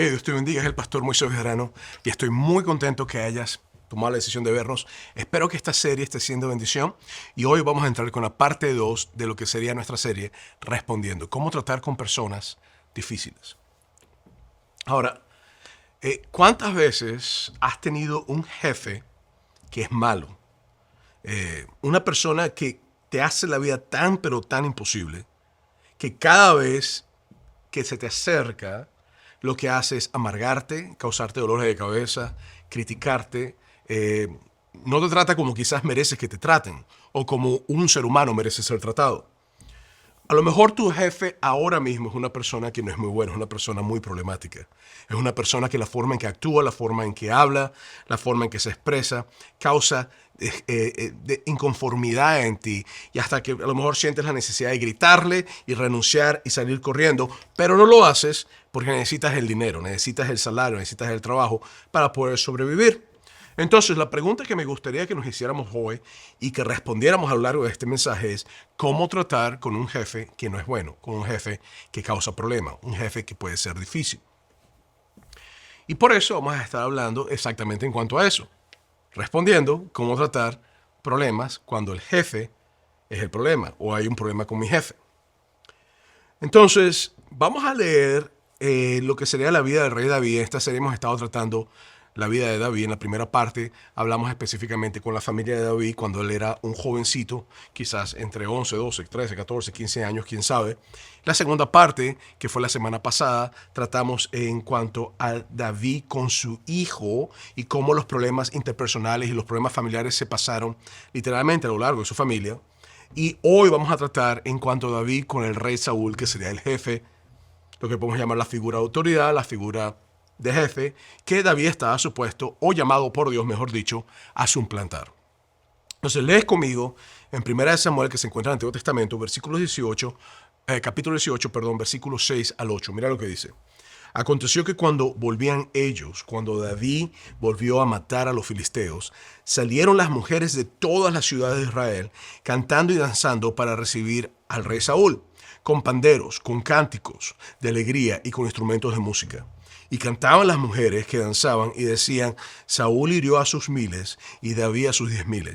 Dios te bendiga, es el pastor Moisés Bejarano y estoy muy contento que hayas tomado la decisión de vernos. Espero que esta serie esté siendo bendición y hoy vamos a entrar con la parte 2 de lo que sería nuestra serie Respondiendo, cómo tratar con personas difíciles. Ahora, ¿cuántas veces has tenido un jefe que es malo? Una persona que te hace la vida tan pero tan imposible que cada vez que se te acerca, lo que hace es amargarte, causarte dolores de cabeza, criticarte. No te trata como quizás mereces que te traten o como un ser humano merece ser tratado. A lo mejor tu jefe ahora mismo es una persona que no es muy buena, es una persona muy problemática. Es una persona que la forma en que actúa, la forma en que habla, la forma en que se expresa, causa de inconformidad en ti y hasta que a lo mejor sientes la necesidad de gritarle y renunciar y salir corriendo, pero no lo haces porque necesitas el dinero, necesitas el salario, necesitas el trabajo para poder sobrevivir. Entonces, la pregunta que me gustaría que nos hiciéramos hoy y que respondiéramos a lo largo de este mensaje es cómo tratar con un jefe que no es bueno, con un jefe que causa problemas, un jefe que puede ser difícil. Y por eso vamos a estar hablando exactamente en cuanto a eso, respondiendo cómo tratar problemas cuando el jefe es el problema o hay un problema con mi jefe. Entonces, vamos a leer lo que sería la vida del rey David. En esta serie hemos estado tratando la vida de David. En la primera parte hablamos específicamente con la familia de David cuando él era un jovencito, quizás entre 11, 12, 13, 14, 15 años, quién sabe. La segunda parte, que fue la semana pasada, tratamos en cuanto a David con su hijo y cómo los problemas interpersonales y los problemas familiares se pasaron literalmente a lo largo de su familia. Y hoy vamos a tratar en cuanto a David con el rey Saúl, que sería el jefe, lo que podemos llamar la figura de autoridad, la figura de jefe, que David estaba supuesto, o llamado por Dios, mejor dicho, a suplantar. Entonces lees conmigo en 1 Samuel, que se encuentra en el Antiguo Testamento, capítulo 18, versículos 6 al 8. Mira lo que dice. Aconteció que cuando volvían ellos, cuando David volvió a matar a los filisteos, salieron las mujeres de todas las ciudades de Israel, cantando y danzando para recibir al rey Saúl, con panderos, con cánticos de alegría y con instrumentos de música. Y cantaban las mujeres que danzaban y decían, Saúl hirió a sus miles y David a sus 10,000.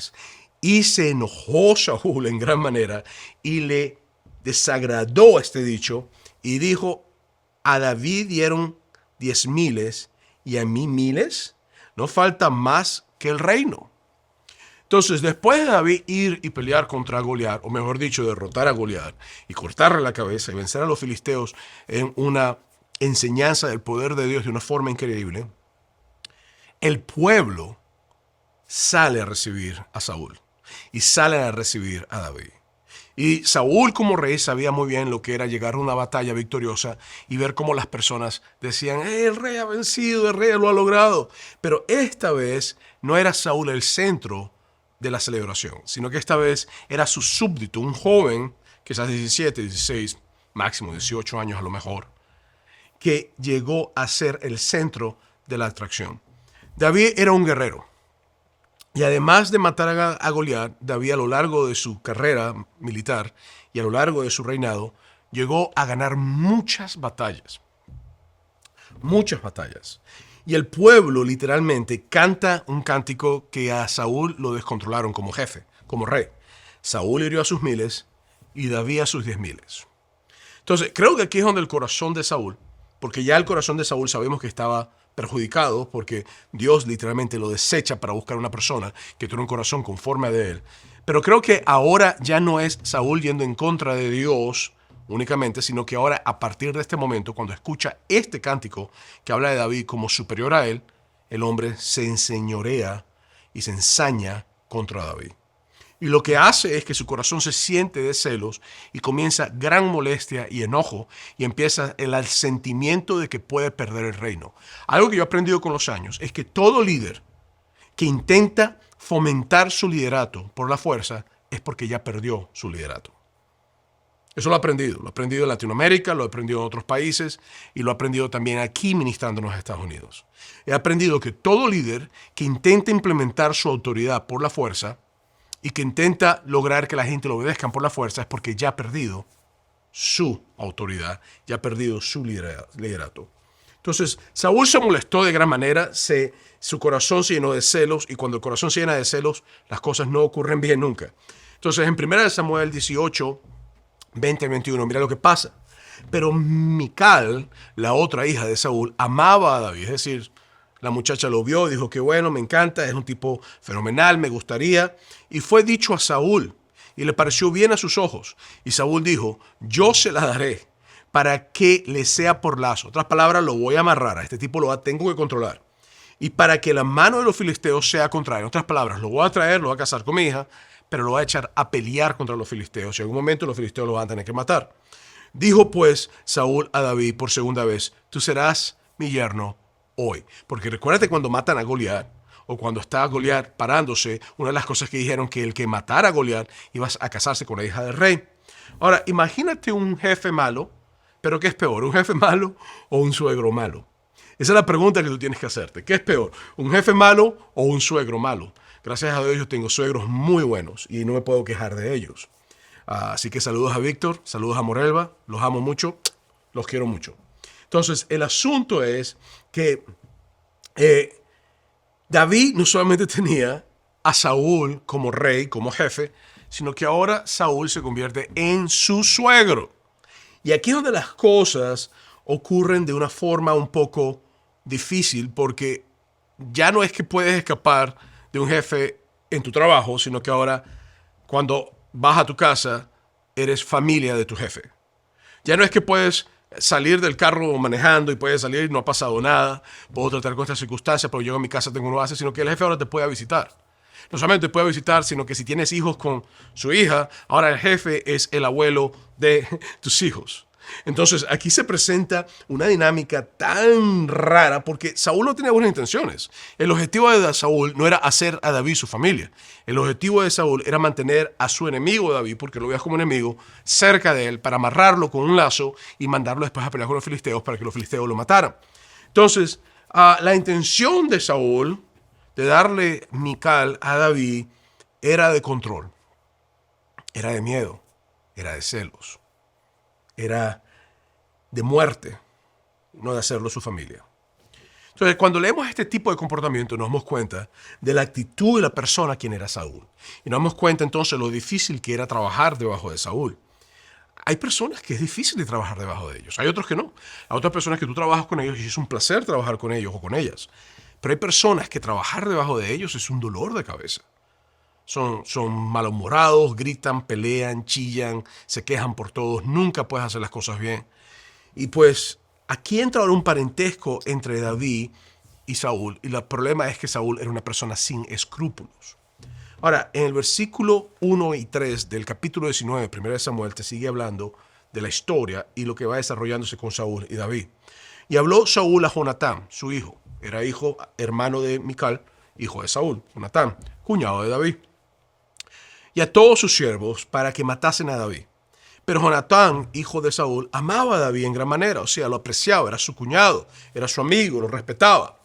Y se enojó Saúl en gran manera y le desagradó este dicho y dijo, a David dieron 10,000 y a mí 1,000. No falta más que el reino. Entonces, después de David ir y pelear contra Goliat, o mejor dicho, derrotar a Goliat y cortarle la cabeza y vencer a los filisteos en una enseñanza del poder de Dios de una forma increíble, el pueblo sale a recibir a Saúl y sale a recibir a David. Y Saúl como rey sabía muy bien lo que era llegar a una batalla victoriosa y ver cómo las personas decían, el rey ha vencido, el rey lo ha logrado. Pero esta vez no era Saúl el centro de la celebración, sino que esta vez era su súbdito, un joven, quizás 17, 16, máximo 18 años a lo mejor, que llegó a ser el centro de la atracción. David era un guerrero. Y además de matar a Goliat, David a lo largo de su carrera militar y a lo largo de su reinado, llegó a ganar muchas batallas. Muchas batallas. Y el pueblo literalmente canta un cántico que a Saúl lo descontrolaron como jefe, como rey. Saúl hirió a sus 1,000 y David a sus 10,000. Entonces, creo que aquí es donde el corazón de Saúl, porque ya el corazón de Saúl sabemos que estaba perjudicado porque Dios literalmente lo desecha para buscar una persona que tiene un corazón conforme a de él. Pero creo que ahora ya no es Saúl yendo en contra de Dios únicamente, sino que ahora a partir de este momento, cuando escucha este cántico que habla de David como superior a él, el hombre se enseñorea y se ensaña contra David. Y lo que hace es que su corazón se siente de celos y comienza gran molestia y enojo y empieza el sentimiento de que puede perder el reino. Algo que yo he aprendido con los años es que todo líder que intenta fomentar su liderato por la fuerza es porque ya perdió su liderato. Eso lo he aprendido en Latinoamérica, lo he aprendido en otros países y lo he aprendido también aquí ministrando en los Estados Unidos. He aprendido que todo líder que intenta implementar su autoridad por la fuerza y que intenta lograr que la gente lo obedezcan por la fuerza es porque ya ha perdido su autoridad, ya ha perdido su liderato. Entonces, Saúl se molestó de gran manera, su corazón se llenó de celos, y cuando el corazón se llena de celos, las cosas no ocurren bien nunca. Entonces, en 1 Samuel 18, 20 y 21, mira lo que pasa. Pero Mical, la otra hija de Saúl, amaba a David. Es decir, la muchacha lo vio, dijo que bueno, me encanta, es un tipo fenomenal, me gustaría. Y fue dicho a Saúl, y le pareció bien a sus ojos. Y Saúl dijo, yo se la daré para que le sea por lazo. En otras palabras, lo voy a amarrar. A este tipo tengo que controlar. Y para que la mano de los filisteos sea contra él. En otras palabras, lo voy a traer, lo voy a casar con mi hija, pero lo voy a echar a pelear contra los filisteos. Y en algún momento los filisteos lo van a tener que matar. Dijo pues Saúl a David por segunda vez, tú serás mi yerno hoy. Porque recuérdate cuando matan a Goliat, o cuando está Goliat parándose, una de las cosas que dijeron que el que matara a Goliat iba a casarse con la hija del rey. Ahora, imagínate un jefe malo, pero ¿qué es peor? ¿Un jefe malo o un suegro malo? Esa es la pregunta que tú tienes que hacerte. ¿Qué es peor? ¿Un jefe malo o un suegro malo? Gracias a Dios yo tengo suegros muy buenos y no me puedo quejar de ellos. Así que saludos a Víctor, saludos a Morelva, los amo mucho, los quiero mucho. Entonces, el asunto es que David no solamente tenía a Saúl como rey, como jefe, sino que ahora Saúl se convierte en su suegro. Y aquí es donde las cosas ocurren de una forma un poco difícil, porque ya no es que puedes escapar de un jefe en tu trabajo, sino que ahora cuando vas a tu casa eres familia de tu jefe. Ya no es que puedes salir del carro manejando y puedes salir y no ha pasado nada, puedo tratar con estas circunstancias, pero yo en mi casa tengo una base, sino que el jefe ahora te puede visitar. No solamente te puede visitar, sino que si tienes hijos con su hija, ahora el jefe es el abuelo de tus hijos. Entonces aquí se presenta una dinámica tan rara porque Saúl no tenía buenas intenciones. El objetivo de Saúl no era hacer a David su familia. El objetivo de Saúl era mantener a su enemigo David, porque lo veas como enemigo, cerca de él para amarrarlo con un lazo y mandarlo después a pelear con los filisteos para que los filisteos lo mataran. Entonces, la intención de Saúl de darle Mical a David era de control, era de miedo, era de celos, era de muerte, no de hacerlo su familia. Entonces, cuando leemos este tipo de comportamiento, nos damos cuenta de la actitud de la persona quien era Saúl. Y nos damos cuenta entonces lo difícil que era trabajar debajo de Saúl. Hay personas que es difícil de trabajar debajo de ellos, hay otros que no. Hay otras personas que tú trabajas con ellos y es un placer trabajar con ellos o con ellas. Pero hay personas que trabajar debajo de ellos es un dolor de cabeza. Son malhumorados, gritan, pelean, chillan, se quejan por todos, nunca puedes hacer las cosas bien. Y pues aquí entra ahora un parentesco entre David y Saúl. Y el problema es que Saúl era una persona sin escrúpulos. Ahora, en el versículo 1 y 3 del capítulo 19 de 1 Samuel te sigue hablando de la historia y lo que va desarrollándose con Saúl y David. Y habló Saúl a Jonatán, su hijo. Era hijo, hermano de Mical, hijo de Saúl. Jonatán, cuñado de David. Y a todos sus siervos para que matasen a David. Pero Jonatán, hijo de Saúl, amaba a David en gran manera, o sea, lo apreciaba, era su cuñado, era su amigo, lo respetaba.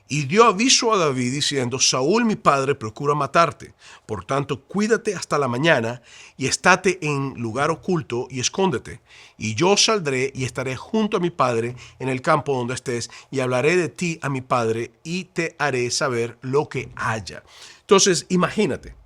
Y dio aviso a David diciendo, Saúl mi padre procura matarte, por tanto cuídate hasta la mañana y estate en lugar oculto y escóndete. Y yo saldré y estaré junto a mi padre en el campo donde estés y hablaré de ti a mi padre y te haré saber lo que haya. Entonces, imagínate.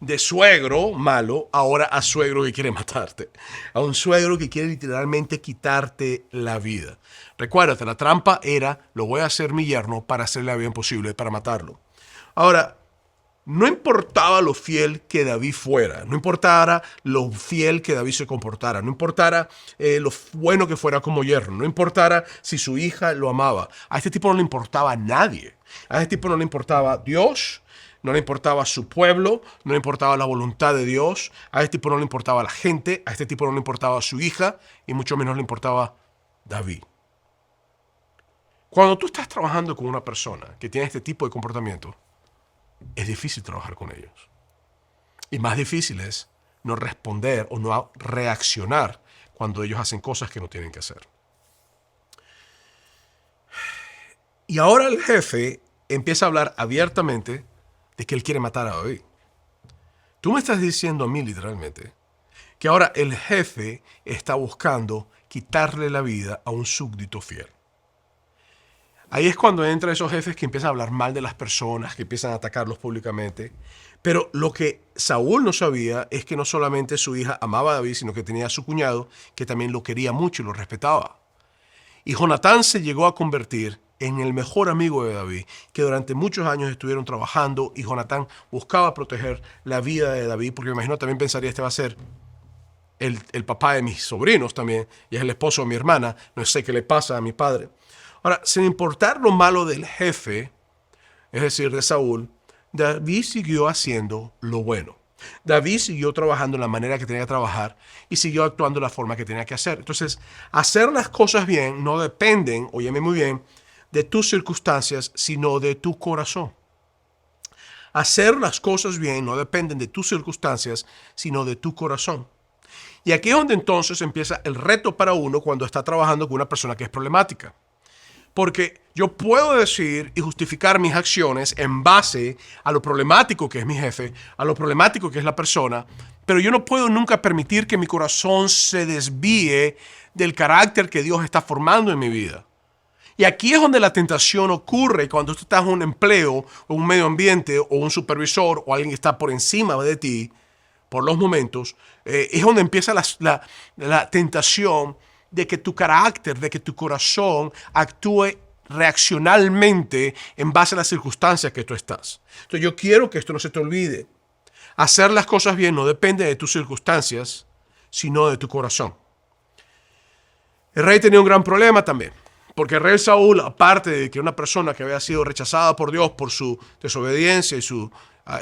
De suegro malo, ahora a suegro que quiere matarte. A un suegro que quiere literalmente quitarte la vida. Recuérdate, la trampa era, lo voy a hacer mi yerno para hacerle la vida imposible, para matarlo. Ahora, no importaba lo fiel que David fuera, no importara lo fiel que David se comportara, no importara lo bueno que fuera como yerno, no importara si su hija lo amaba. A este tipo no le importaba a nadie. A este tipo no le importaba Dios, no le importaba su pueblo, no le importaba la voluntad de Dios, a este tipo no le importaba la gente, a este tipo no le importaba su hija y mucho menos le importaba David. Cuando tú estás trabajando con una persona que tiene este tipo de comportamiento, es difícil trabajar con ellos. Y más difícil es no responder o no reaccionar cuando ellos hacen cosas que no tienen que hacer. Y ahora el jefe empieza a hablar abiertamente de que él quiere matar a David. Tú me estás diciendo a mí literalmente que ahora el jefe está buscando quitarle la vida a un súbdito fiel. Ahí es cuando entran esos jefes que empiezan a hablar mal de las personas, que empiezan a atacarlos públicamente. Pero lo que Saúl no sabía es que no solamente su hija amaba a David, sino que tenía a su cuñado, que también lo quería mucho y lo respetaba. Y Jonatán se llegó a convertir en el mejor amigo de David, que durante muchos años estuvieron trabajando y Jonatán buscaba proteger la vida de David, porque me imagino también pensaría, este va a ser el papá de mis sobrinos también, y es el esposo de mi hermana, no sé qué le pasa a mi padre. Ahora, sin importar lo malo del jefe, es decir, de Saúl, David siguió haciendo lo bueno. David siguió trabajando en la manera que tenía que trabajar y siguió actuando de la forma que tenía que hacer. Entonces, hacer las cosas bien no dependen, óyeme muy bien, de tus circunstancias, sino de tu corazón. Hacer las cosas bien no dependen de tus circunstancias, sino de tu corazón. Y aquí es donde entonces empieza el reto para uno cuando está trabajando con una persona que es problemática. Porque yo puedo decir y justificar mis acciones en base a lo problemático que es mi jefe, a lo problemático que es la persona, pero yo no puedo nunca permitir que mi corazón se desvíe del carácter que Dios está formando en mi vida. Y aquí es donde la tentación ocurre cuando tú estás en un empleo o un medio ambiente o un supervisor o alguien que está por encima de ti por los momentos, es donde empieza la tentación de que tu carácter, de que tu corazón actúe reaccionalmente en base a las circunstancias que tú estás. Entonces yo quiero que esto no se te olvide. Hacer las cosas bien no depende de tus circunstancias, sino de tu corazón. El rey tenía un gran problema también, porque el rey Saúl, aparte de que era una persona que había sido rechazada por Dios por su desobediencia y su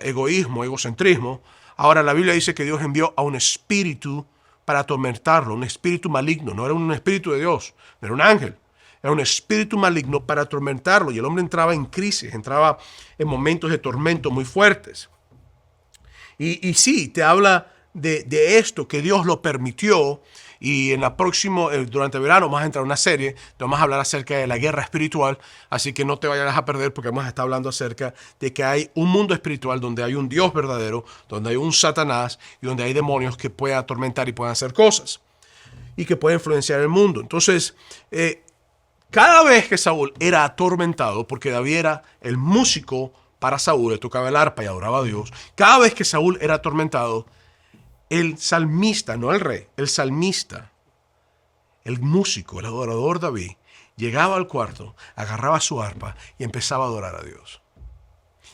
egoísmo, egocentrismo, ahora la Biblia dice que Dios envió a un espíritu para atormentarlo, un espíritu maligno. No era un espíritu de Dios, no era un ángel. Era un espíritu maligno para atormentarlo. Y el hombre entraba en crisis, entraba en momentos de tormento muy fuertes. Y sí, te habla de esto, que Dios lo permitió. Y en la próxima, durante el verano, vamos a entrar a una serie, te vamos a hablar acerca de la guerra espiritual, así que no te vayas a perder porque vamos a estar hablando acerca de que hay un mundo espiritual donde hay un Dios verdadero, donde hay un Satanás y donde hay demonios que pueden atormentar y pueden hacer cosas y que pueden influenciar el mundo. Entonces, cada vez que Saúl era atormentado, porque David era el músico para Saúl, le tocaba el arpa y adoraba a Dios, cada vez que Saúl era atormentado, el salmista, no el rey, el salmista, el músico, el adorador David, llegaba al cuarto, agarraba su arpa y empezaba a adorar a Dios.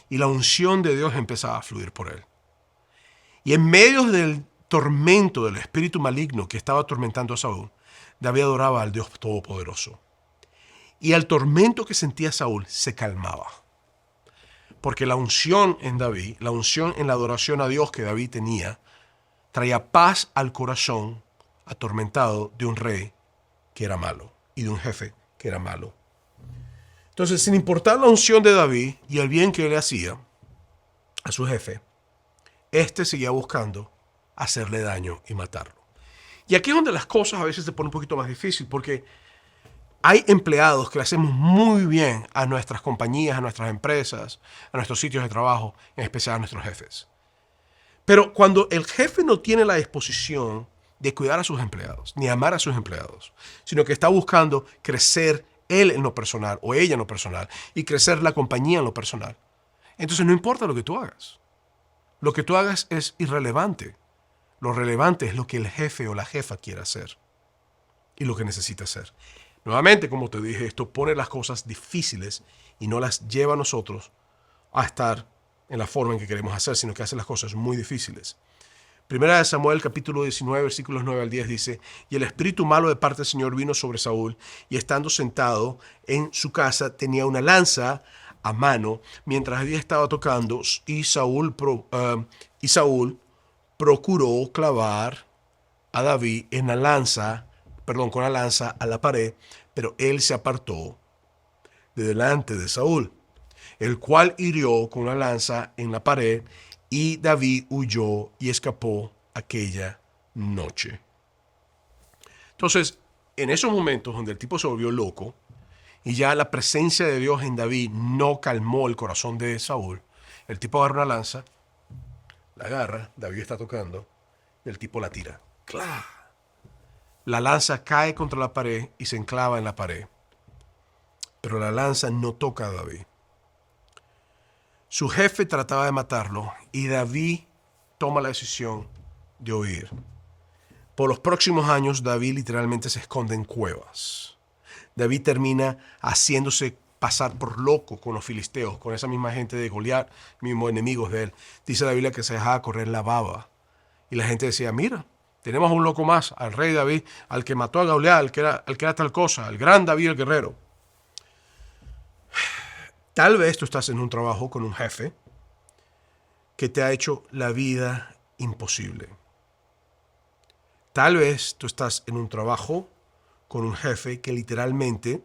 Y la unción de Dios empezaba a fluir por él. Y en medio del tormento del espíritu maligno que estaba atormentando a Saúl, David adoraba al Dios Todopoderoso. Y el tormento que sentía Saúl se calmaba. Porque la unción en David, la unción en la adoración a Dios que David tenía, traía paz al corazón atormentado de un rey que era malo y de un jefe que era malo. Entonces, sin importar la unción de David y el bien que le hacía a su jefe, este seguía buscando hacerle daño y matarlo. Y aquí es donde las cosas a veces se ponen un poquito más difícil, porque hay empleados que le hacemos muy bien a nuestras compañías, a nuestras empresas, a nuestros sitios de trabajo, en especial a nuestros jefes. Pero cuando el jefe no tiene la disposición de cuidar a sus empleados, ni amar a sus empleados, sino que está buscando crecer él en lo personal o ella en lo personal y crecer la compañía en lo personal, entonces no importa lo que tú hagas. Lo que tú hagas es irrelevante. Lo relevante es lo que el jefe o la jefa quiere hacer y lo que necesita hacer. Nuevamente, como te dije, esto pone las cosas difíciles y no las lleva a nosotros a estar en la forma en que queremos hacer, sino que hace las cosas muy difíciles. Primera de Samuel, capítulo 19, versículos 9 al 10 dice: Y el espíritu malo de parte del Señor vino sobre Saúl, y estando sentado en su casa tenía una lanza a mano, mientras había estado tocando, y Saúl procuró clavar a David con la lanza a la pared, pero él se apartó de delante de Saúl, el cual hirió con una lanza en la pared, y David huyó y escapó aquella noche. Entonces, en esos momentos donde el tipo se volvió loco y ya la presencia de Dios en David no calmó el corazón de Saúl, el tipo agarra una lanza, la agarra, David está tocando, y el tipo la tira. ¡Cla! La lanza cae contra la pared y se enclava en la pared. pero la lanza no toca a David. Su jefe trataba de matarlo y David toma la decisión de huir. Por los próximos años, David literalmente se esconde en cuevas. David termina haciéndose pasar por loco con los filisteos, con esa misma gente de Goliat, mismos enemigos de él. Dice la Biblia que se dejaba correr la baba. Y la gente decía, mira, tenemos a un loco más, al rey David, al que mató a Goliat, al que era tal cosa, el gran David el guerrero. Tal vez tú estás en un trabajo con un jefe que te ha hecho la vida imposible. Tal vez tú estás en un trabajo con un jefe que literalmente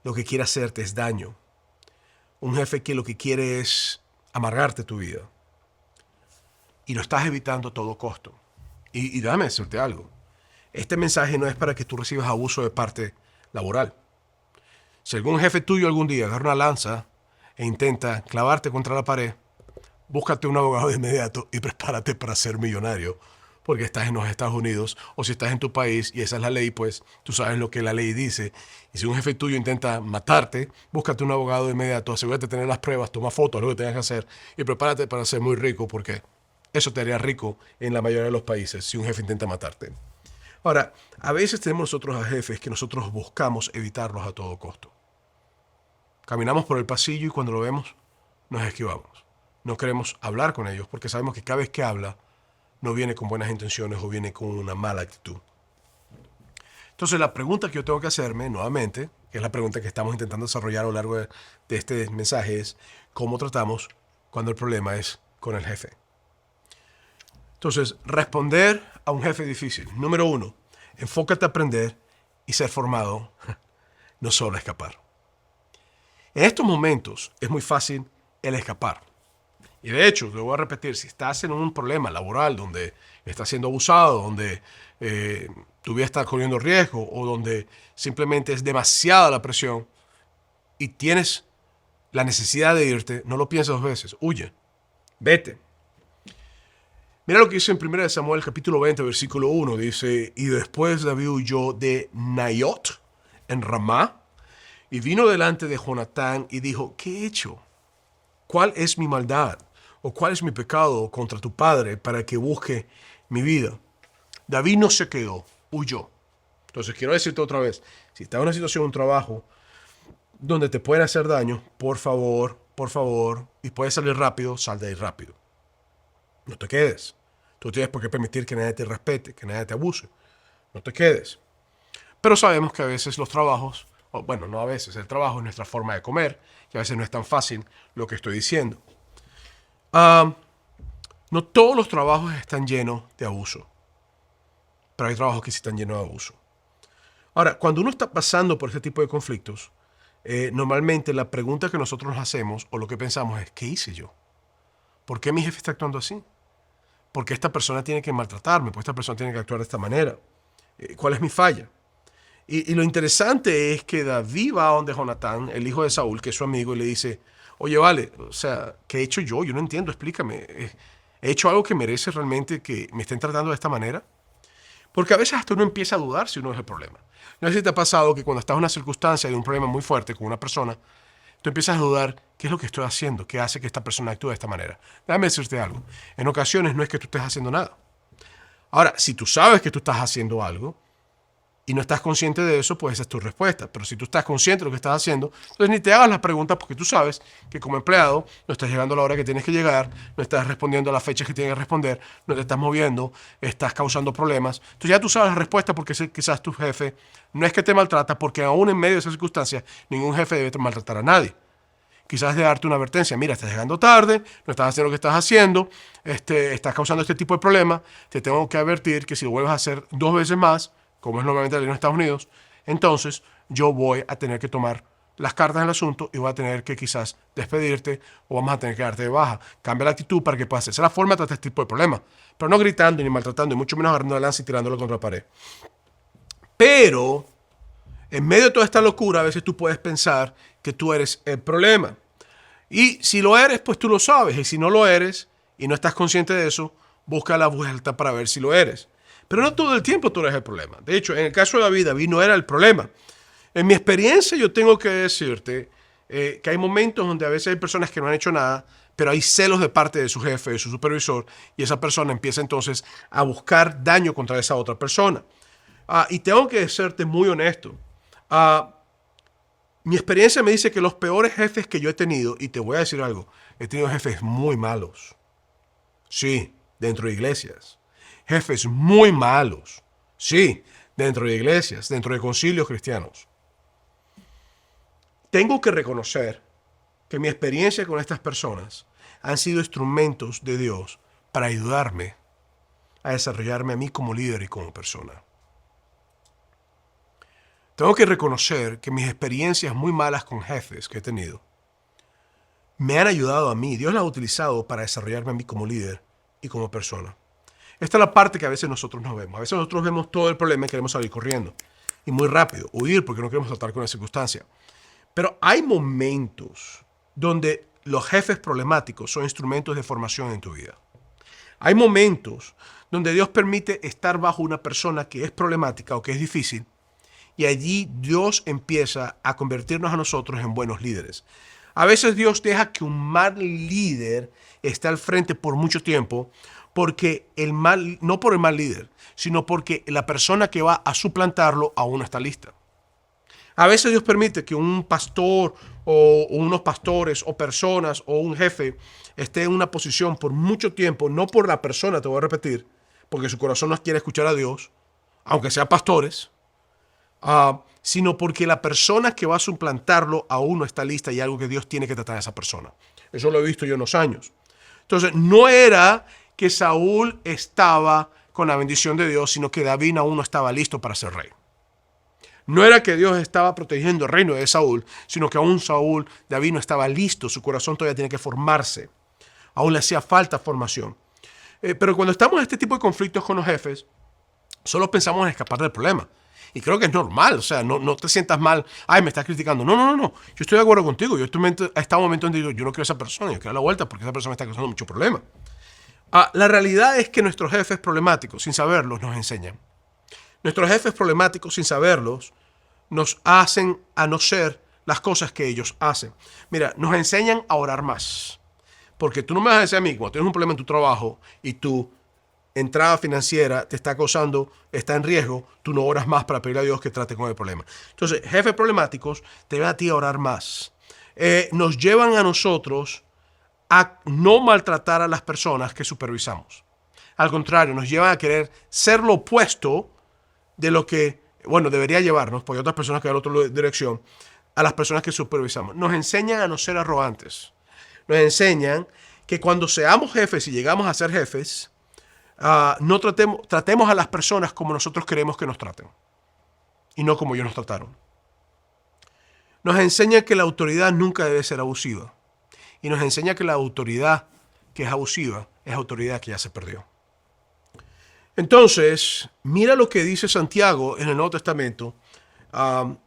lo que quiere hacerte es daño. Un jefe que lo que quiere es amargarte tu vida. Y lo estás evitando a todo costo. Y déjame decirte algo. Este mensaje no es para que tú recibas abuso de parte laboral. Si algún jefe tuyo algún día agarra una lanza e intenta clavarte contra la pared, búscate un abogado de inmediato y prepárate para ser millonario. Porque estás en los Estados Unidos o si estás en tu país y esa es la ley, pues tú sabes lo que la ley dice. Y si un jefe tuyo intenta matarte, búscate un abogado de inmediato, asegúrate de tener las pruebas, toma fotos, lo que tengas que hacer y prepárate para ser muy rico porque eso te haría rico en la mayoría de los países si un jefe intenta matarte. Ahora, a veces tenemos nosotros a jefes que nosotros buscamos evitarlos a todo costo. Caminamos por el pasillo y cuando lo vemos nos esquivamos. No queremos hablar con ellos porque sabemos que cada vez que habla no viene con buenas intenciones o viene con una mala actitud. Entonces la pregunta que yo tengo que hacerme nuevamente, que es la pregunta que estamos intentando desarrollar a lo largo de este mensaje, es ¿cómo tratamos cuando el problema es con el jefe? Entonces, responder a un jefe difícil. Número 1, enfócate a aprender y ser formado, no solo a escapar. En estos momentos es muy fácil el escapar. Y de hecho, te voy a repetir, si estás en un problema laboral donde estás siendo abusado, donde tu vida está corriendo riesgo o donde simplemente es demasiada la presión y tienes la necesidad de irte, no lo pienses 2 veces, huye, vete. Mira lo que dice en 1 Samuel capítulo 20, versículo 1, dice, y después David huyó de Naiot en Ramá y vino delante de Jonatán y dijo, ¿qué he hecho? ¿Cuál es mi maldad? ¿O cuál es mi pecado contra tu padre para que busque mi vida? David no se quedó, huyó. Entonces quiero decirte otra vez, si estás en una situación, un trabajo, donde te pueden hacer daño, por favor, y puedes salir rápido, sal de ahí rápido. No te quedes. Tú tienes por qué permitir que nadie te respete, que nadie te abuse. No te quedes. Pero sabemos que a veces los trabajos, bueno, no a veces, el trabajo es nuestra forma de comer y a veces no es tan fácil lo que estoy diciendo. No todos los trabajos están llenos de abuso, pero hay trabajos que sí están llenos de abuso. Ahora, cuando uno está pasando por este tipo de conflictos, normalmente la pregunta que nosotros nos hacemos o lo que pensamos es, ¿qué hice yo? ¿Por qué mi jefe está actuando así? ¿Por qué esta persona tiene que maltratarme? ¿Por qué esta persona tiene que actuar de esta manera? ¿Cuál es mi falla? Y lo interesante es que David va a donde Jonatán, el hijo de Saúl, que es su amigo, y le dice, oye, vale, o sea, ¿qué he hecho yo? Yo no entiendo, explícame. ¿He hecho algo que merece realmente que me estén tratando de esta manera? Porque a veces hasta uno empieza a dudar si uno es el problema. No sé si te ha pasado que cuando estás en una circunstancia de un problema muy fuerte con una persona, tú empiezas a dudar, ¿qué es lo que estoy haciendo? ¿Qué hace que esta persona actúe de esta manera? Déjame decirte algo. En ocasiones no es que tú estés haciendo nada. Ahora, si tú sabes que tú estás haciendo algo, y no estás consciente de eso, pues esa es tu respuesta. Pero si tú estás consciente de lo que estás haciendo, entonces ni te hagas las preguntas porque tú sabes que como empleado no estás llegando a la hora que tienes que llegar, no estás respondiendo a las fechas que tienes que responder, no te estás moviendo, estás causando problemas. Entonces ya tú sabes la respuesta porque quizás tu jefe no es que te maltrata, porque aún en medio de esas circunstancias ningún jefe debe maltratar a nadie. Quizás de darte una advertencia, mira, estás llegando tarde, no estás haciendo lo que estás haciendo, estás causando este tipo de problemas, te tengo que advertir que si lo vuelves a hacer 2 veces más, como es normalmente la ley en Estados Unidos, entonces yo voy a tener que tomar las cartas en el asunto y voy a tener que quizás despedirte o vamos a tener que darte de baja. Cambia la actitud para que puedas hacer. Esa es la forma de tratar este tipo de problemas. Pero no gritando ni maltratando, y mucho menos agarrando la lanza y tirándolo contra la pared. Pero, en medio de toda esta locura, a veces tú puedes pensar que tú eres el problema. Y si lo eres, pues tú lo sabes. Y si no lo eres y no estás consciente de eso, busca la vuelta para ver si lo eres. Pero no todo el tiempo tú eres el problema. De hecho, en el caso de David, David no era el problema. En mi experiencia yo tengo que decirte que hay momentos donde a veces hay personas que no han hecho nada, pero hay celos de parte de su jefe, de su supervisor, y esa persona empieza entonces a buscar daño contra esa otra persona. Y tengo que serte muy honesto. Ah, Mi experiencia me dice que los peores jefes que yo he tenido, y te voy a decir algo, he tenido jefes muy malos. Sí, dentro de iglesias. Jefes muy malos. Sí, dentro de iglesias, dentro de concilios cristianos. Tengo que reconocer que mi experiencia con estas personas han sido instrumentos de Dios para ayudarme a desarrollarme a mí como líder y como persona. Tengo que reconocer que mis experiencias muy malas con jefes que he tenido me han ayudado a mí. Dios las ha utilizado para desarrollarme a mí como líder y como persona. Esta es la parte que a veces nosotros no vemos. A veces nosotros vemos todo el problema y queremos salir corriendo. Y muy rápido, huir porque no queremos tratar con la circunstancia. Pero hay momentos donde los jefes problemáticos son instrumentos de formación en tu vida. Hay momentos donde Dios permite estar bajo una persona que es problemática o que es difícil, y allí Dios empieza a convertirnos a nosotros en buenos líderes. A veces Dios deja que un mal líder esté al frente por mucho tiempo, porque no por el mal líder, sino porque la persona que va a suplantarlo aún no está lista. A veces Dios permite que un pastor o unos pastores o personas o un jefe esté en una posición por mucho tiempo, no por la persona, te voy a repetir, porque su corazón no quiere escuchar a Dios, aunque sean pastores, sino porque la persona que va a suplantarlo aún no está lista y algo que Dios tiene que tratar a esa persona. Eso lo he visto yo en los años. Entonces, no era que Saúl estaba con la bendición de Dios, sino que David aún no estaba listo para ser rey. No era que Dios estaba protegiendo el reino de Saúl, sino que aún David no estaba listo, su corazón todavía tiene que formarse. Aún le hacía falta formación. Pero cuando estamos en este tipo de conflictos con los jefes, solo pensamos en escapar del problema. Y creo que es normal, o sea, no te sientas mal, ay, me estás criticando. No. Yo estoy de acuerdo contigo. Yo estoy a este momento donde digo, yo no quiero a esa persona, yo quiero la vuelta porque esa persona me está causando mucho problema. La realidad es que nuestros jefes problemáticos, sin saberlos, nos enseñan. Nuestros jefes problemáticos, sin saberlos, nos hacen a no ser las cosas que ellos hacen. Mira, nos enseñan a orar más. Porque tú no me vas a decir a mí, cuando tienes un problema en tu trabajo y tu entrada financiera te está causando, está en riesgo, tú no oras más para pedirle a Dios que trate con el problema. Entonces, jefes problemáticos te van a ti a orar más. Nos llevan a nosotros a no maltratar a las personas que supervisamos. Al contrario, nos llevan a querer ser lo opuesto de lo que, bueno, debería llevarnos, porque hay otras personas que van en otra dirección, a las personas que supervisamos. Nos enseñan a no ser arrogantes. Nos enseñan que cuando seamos jefes y llegamos a ser jefes, no tratemos a las personas como nosotros queremos que nos traten y no como ellos nos trataron. Nos enseña que la autoridad nunca debe ser abusiva y nos enseña que la autoridad que es abusiva es autoridad que ya se perdió. Entonces, mira lo que dice Santiago en el Nuevo Testamento,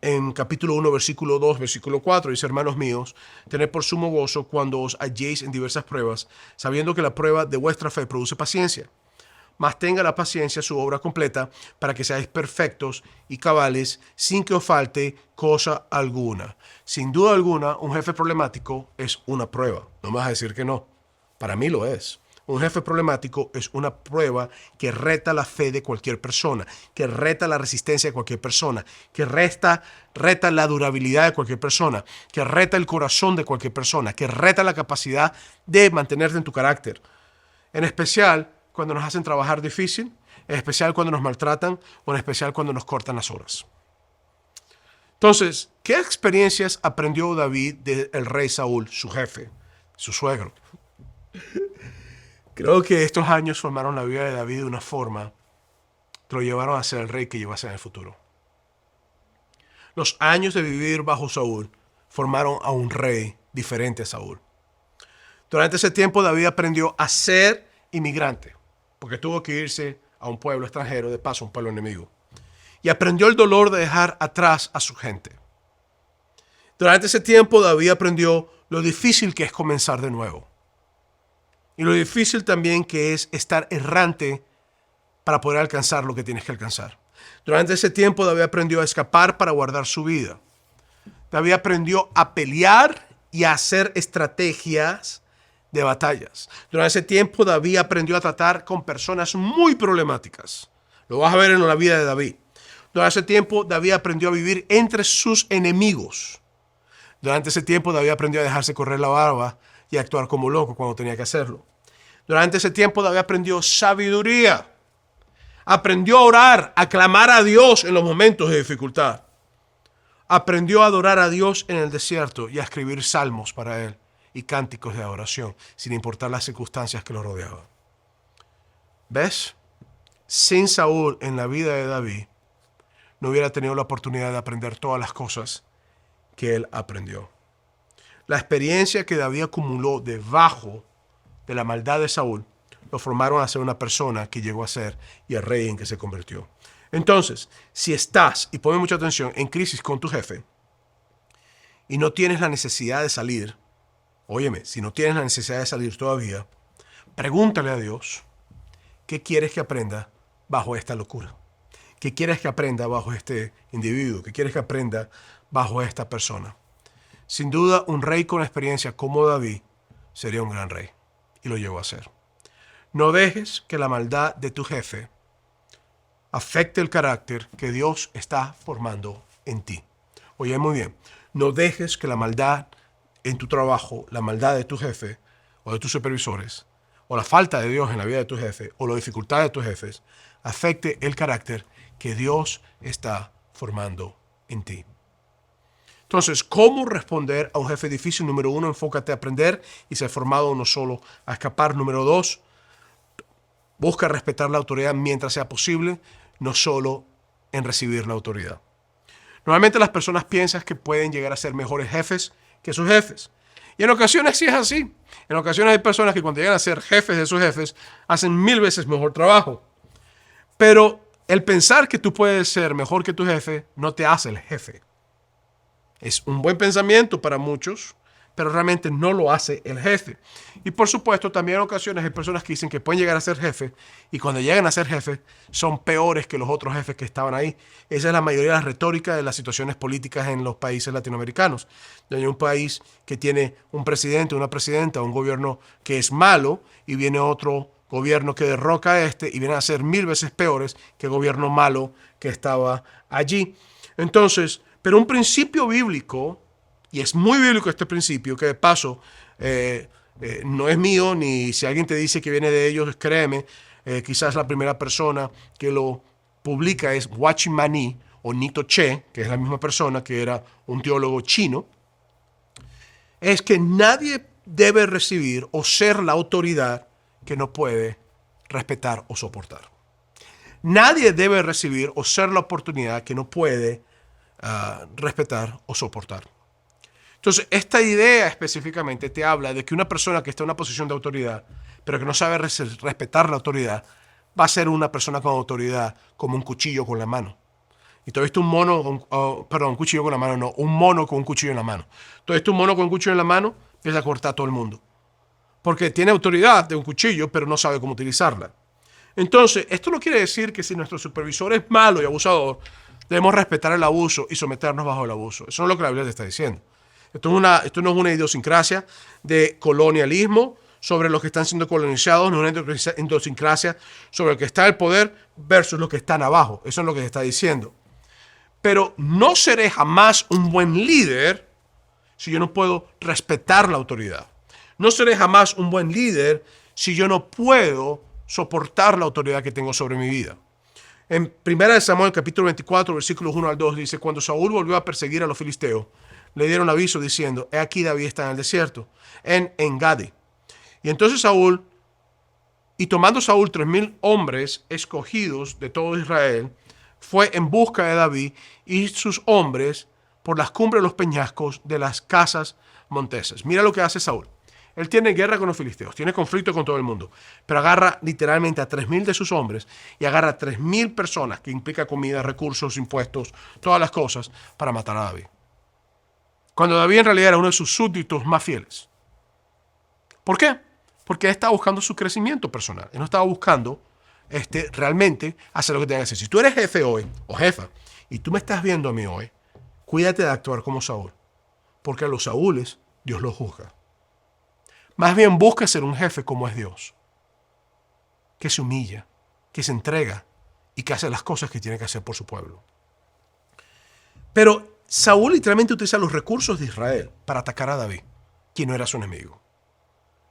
en capítulo 1, versículo 2, versículo 4, dice, hermanos míos, tened por sumo gozo cuando os halléis en diversas pruebas, sabiendo que la prueba de vuestra fe produce paciencia. Mas tenga la paciencia su obra completa, para que seáis perfectos y cabales, sin que os falte cosa alguna. Sin duda alguna, un jefe problemático es una prueba. No me vas a decir que no. Para mí lo es. Un jefe problemático es una prueba que reta la fe de cualquier persona, que reta la resistencia de cualquier persona, que reta la durabilidad de cualquier persona, que reta el corazón de cualquier persona, que reta la capacidad de mantenerte en tu carácter. En especial cuando nos hacen trabajar difícil, en especial cuando nos maltratan o en especial cuando nos cortan las horas. Entonces, ¿qué experiencias aprendió David del rey Saúl, su jefe, su suegro? Creo que estos años formaron la vida de David de una forma que lo llevaron a ser el rey que llegó a ser en el futuro. Los años de vivir bajo Saúl formaron a un rey diferente a Saúl. Durante ese tiempo David aprendió a ser inmigrante, porque tuvo que irse a un pueblo extranjero, de paso a un pueblo enemigo. Y aprendió el dolor de dejar atrás a su gente. Durante ese tiempo David aprendió lo difícil que es comenzar de nuevo. Y lo difícil también que es estar errante para poder alcanzar lo que tienes que alcanzar. Durante ese tiempo David aprendió a escapar para guardar su vida. David aprendió a pelear y a hacer estrategias de batallas. Durante ese tiempo David aprendió a tratar con personas muy problemáticas. Lo vas a ver en la vida de David. Durante ese tiempo David aprendió a vivir entre sus enemigos. Durante ese tiempo David aprendió a dejarse correr la barba y a actuar como loco cuando tenía que hacerlo. Durante ese tiempo David aprendió sabiduría. Aprendió a orar, a clamar a Dios en los momentos de dificultad. Aprendió a adorar a Dios en el desierto y a escribir salmos para Él y cánticos de adoración, sin importar las circunstancias que lo rodeaban. ¿Ves? Sin Saúl en la vida de David, no hubiera tenido la oportunidad de aprender todas las cosas que él aprendió. La experiencia que David acumuló debajo de la maldad de Saúl lo formaron a ser una persona que llegó a ser y el rey en que se convirtió. Entonces, si estás, y ponme mucha atención, en crisis con tu jefe y no tienes la necesidad de salir, óyeme, si no tienes la necesidad de salir todavía, pregúntale a Dios, ¿qué quieres que aprenda bajo esta locura? ¿Qué quieres que aprenda bajo este individuo? ¿Qué quieres que aprenda bajo esta persona? Sin duda, un rey con experiencia como David sería un gran rey, y lo llegó a ser. No dejes que la maldad de tu jefe afecte el carácter que Dios está formando en ti. Oye, muy bien, no dejes que la maldad en tu trabajo, la maldad de tu jefe o de tus supervisores, o la falta de Dios en la vida de tu jefe, o la dificultad de tus jefes, afecte el carácter que Dios está formando en ti. Entonces, ¿cómo responder a un jefe difícil? Número 1, enfócate a aprender y ser formado, no solo a escapar. Número 2, busca respetar la autoridad mientras sea posible, no solo en recibir la autoridad. Normalmente las personas piensan que pueden llegar a ser mejores jefes que sus jefes. Y en ocasiones sí es así. En ocasiones hay personas que cuando llegan a ser jefes de sus jefes hacen 1000 veces mejor trabajo. Pero el pensar que tú puedes ser mejor que tu jefe no te hace el jefe. Es un buen pensamiento para muchos, pero realmente no lo hace el jefe. Y por supuesto, también en ocasiones hay personas que dicen que pueden llegar a ser jefe y cuando llegan a ser jefe son peores que los otros jefes que estaban ahí. Esa es la mayoría de la retórica de las situaciones políticas en los países latinoamericanos. Hay un país que tiene un presidente, una presidenta, un gobierno que es malo y viene otro gobierno que derroca a este y vienen a ser 1000 veces peores que el gobierno malo que estaba allí. Entonces, pero un principio bíblico, y es muy bíblico este principio, que de paso no es mío, ni si alguien te dice que viene de ellos, créeme, quizás la primera persona que lo publica es Watchman o Nito Che, que es la misma persona que era un teólogo chino, es que nadie debe recibir o ser la autoridad que no puede respetar o soportar. Nadie debe recibir o ser la oportunidad que no puede respetar o soportar. Entonces, esta idea específicamente te habla de que una persona que está en una posición de autoridad, pero que no sabe respetar la autoridad, va a ser una persona con autoridad como un cuchillo con la mano. Y tú has visto un mono, un cuchillo con la mano, no, un mono con un cuchillo en la mano. Tú has visto un mono con un cuchillo en la mano, empieza a cortar a todo el mundo. Porque tiene autoridad de un cuchillo, pero no sabe cómo utilizarla. Entonces, esto no quiere decir que si nuestro supervisor es malo y abusador, debemos respetar el abuso y someternos bajo el abuso. Eso no es lo que la Biblia te está diciendo. Esto no es una idiosincrasia de colonialismo sobre los que están siendo colonizados, no es una idiosincrasia sobre el que está en el poder versus los que están abajo. Eso es lo que se está diciendo. Pero no seré jamás un buen líder si yo no puedo respetar la autoridad. No seré jamás un buen líder si yo no puedo soportar la autoridad que tengo sobre mi vida. En 1 Samuel capítulo 24, versículos 1 al 2 dice, cuando Saúl volvió a perseguir a los filisteos, le dieron aviso diciendo, he aquí David está en el desierto, en Engadi. Y entonces tomando Saúl 3000 hombres escogidos de todo Israel, fue en busca de David y sus hombres por las cumbres de los peñascos de las casas monteses. Mira lo que hace Saúl. Él tiene guerra con los filisteos, tiene conflicto con todo el mundo, pero agarra literalmente a 3000 de sus hombres y agarra a 3000 personas, que implica comida, recursos, impuestos, todas las cosas, para matar a David. Cuando David en realidad era uno de sus súbditos más fieles. ¿Por qué? Porque él estaba buscando su crecimiento personal. Él no estaba buscando realmente hacer lo que tenga que hacer. Si tú eres jefe hoy o jefa y tú me estás viendo a mí hoy, cuídate de actuar como Saúl, porque a los Saúles Dios los juzga. Más bien busca ser un jefe como es Dios, que se humilla, que se entrega y que hace las cosas que tiene que hacer por su pueblo. Pero Saúl literalmente utiliza los recursos de Israel para atacar a David, quien no era su enemigo.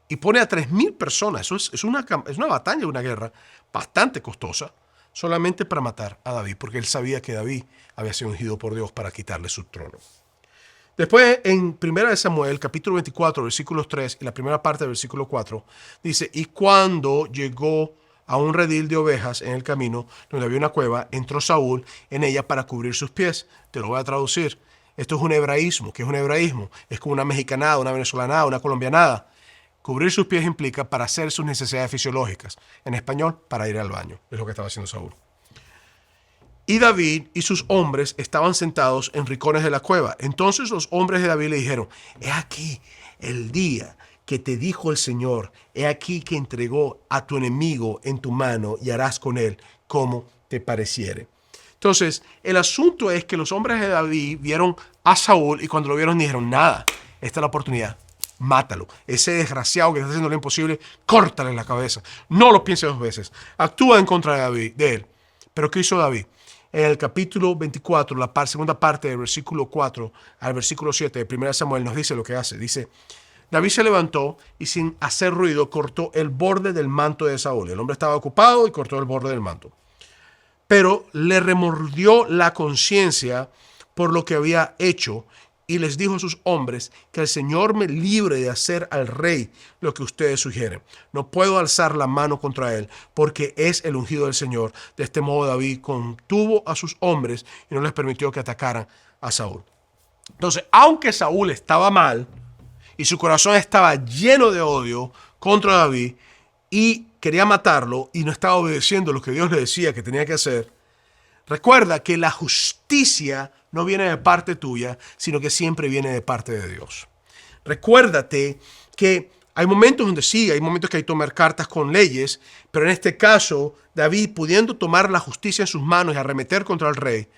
Y pone a 3,000 personas. Eso es una batalla, una guerra bastante costosa, solamente para matar a David, porque él sabía que David había sido ungido por Dios para quitarle su trono. Después, en 1 Samuel, capítulo 24, versículos 3 y la primera parte del versículo 4, dice, y cuando llegó a un redil de ovejas en el camino, donde había una cueva, entró Saúl en ella para cubrir sus pies. Te lo voy a traducir. Esto es un hebraísmo. ¿Qué es un hebraísmo? Es como una mexicanada, una venezolanada, una colombianada. Cubrir sus pies implica para hacer sus necesidades fisiológicas. En español, para ir al baño. Es lo que estaba haciendo Saúl. Y David y sus hombres estaban sentados en rincones de la cueva. Entonces los hombres de David le dijeron, he aquí el día que te dijo el Señor, he aquí que entregó a tu enemigo en tu mano y harás con él como te pareciere. Entonces, el asunto es que los hombres de David vieron a Saúl y cuando lo vieron dijeron, nada, esta es la oportunidad, mátalo. Ese desgraciado que está haciendo lo imposible, córtale la cabeza. No lo piense 2 veces. Actúa en contra de David, de él. Pero ¿qué hizo David? En el capítulo 24, la segunda parte del versículo 4 al versículo 7 de 1 Samuel nos dice lo que hace. Dice, David se levantó y sin hacer ruido cortó el borde del manto de Saúl. El hombre estaba ocupado y cortó el borde del manto. Pero le remordió la conciencia por lo que había hecho y les dijo a sus hombres que el Señor me libre de hacer al rey lo que ustedes sugieren. No puedo alzar la mano contra él porque es el ungido del Señor. De este modo David contuvo a sus hombres y no les permitió que atacaran a Saúl. Entonces, aunque Saúl estaba mal y su corazón estaba lleno de odio contra David y quería matarlo y no estaba obedeciendo lo que Dios le decía que tenía que hacer, recuerda que la justicia no viene de parte tuya, sino que siempre viene de parte de Dios. Recuérdate que hay momentos donde sí, hay momentos que hay que tomar cartas con leyes, pero en este caso, David, pudiendo tomar la justicia en sus manos y arremeter contra el rey,